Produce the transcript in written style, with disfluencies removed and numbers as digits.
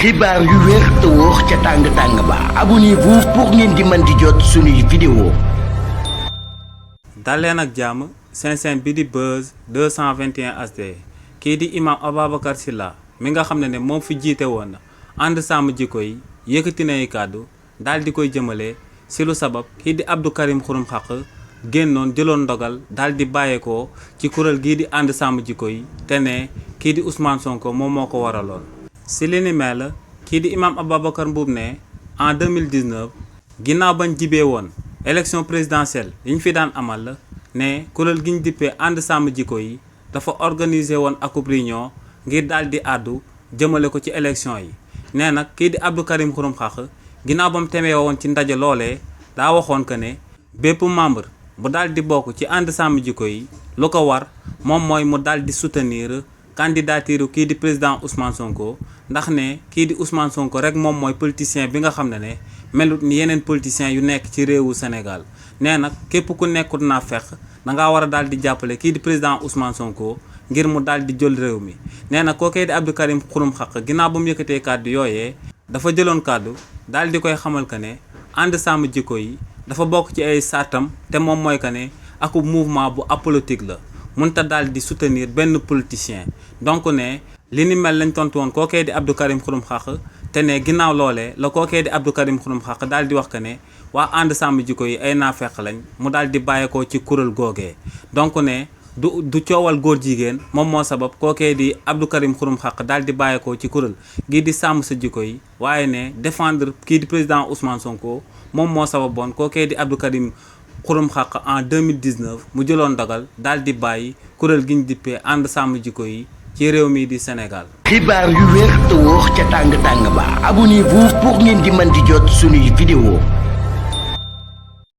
xibaar yu wér te wóor ca tàng-tàng ba abonnez-vous pour ngeen di mën di jot suñuy vidéo. daleen ak jàmm seen bi di Buzz 221 HD kii di imam Ababacar Sylla mi nga xam ne moom fi jiite woon ànd sàmm jikko yi yëkkati nay kàddu daal di koy jëmale si lu sabab kii di Abdou Karim Xurum Xaq génnoon jëloon ndogal daal di bàyyeekoo ci kuréel gii di ànd sàmm jikko yi te ne kii di Ousmane Sonko moom moo ko waraloon. si li ni mel kii di imam Ababacar Mbuub ne en 2019 ginnaaw bañ jibee woon élection présidentielle yi ñu fi daan amal ne kuréel gi ñu dippee ànd sàmm jikko yi dafa organiser woon akub réunion ngir daal di àddu jëmale ko ci élection yi. nee nag kii di Abdou Karim Xurum Xaq ginnaaw ba mu temee woon ci ndaje loolee daa waxoon que ne bépp membre bu daal di bokk ci ànd sàmm jikko yi lu ko war moom mooy mu daal di soutenir candidature kii di président Ousmane Sonko ndax ne kii di Ousmane Sonko rek moom mooy politicien bi nga xam ne melut ni yeneen politiciens yu nekk ci réewu Sénégal. nee nag képp ku nekkut naa fekk da ngaa war a daal di jàppale kii di président Ousmane Sonko ngir mu daal di jël réew mi. nee na kookee di Abdou Karim Xurum Xaq ginnaaw ba mu yëkkatee kàddu yooyee dafa jëloon kàddu daal di koy xamal que ne ànd sàmm jikko yi dafa bokk ci ay saatam te moom mooy que ne akub mouvement bu apolitique la mënta daal di soutenir benn politicien. donc ne li ni mel lañ tontu woon kookee di Abdou Karim Xurum Xaq te ne ginnaaw loolee la kookee di Abdou Karim Xurum Xaq daal di wax que ne waa ànd sàmm jikko yi ay naafeq lañ mu daal di bàyyeekoo ci kuréel googee. donc ne du coowal góor jigéen moom moo sabab kookee di Abdou Karim Xurum Xaq daal di bàyyeekoo ci kuréel gii di sàmm sa jikko yi waaye ne défendre kii di président Ousmane Sonko moom moo sababoon kookee di Abdou Karim Xurum Xaq en 2019 mu jëloon dogal daal di bàyyi kuréel gi ñu dippee ànd sàmm jikko yi ci réew mi di Sénégal. xibaar yu wér te wóor ca tàng-tàng ba abonnez-vous pour ngeen di mën di jot suñuy vidéo.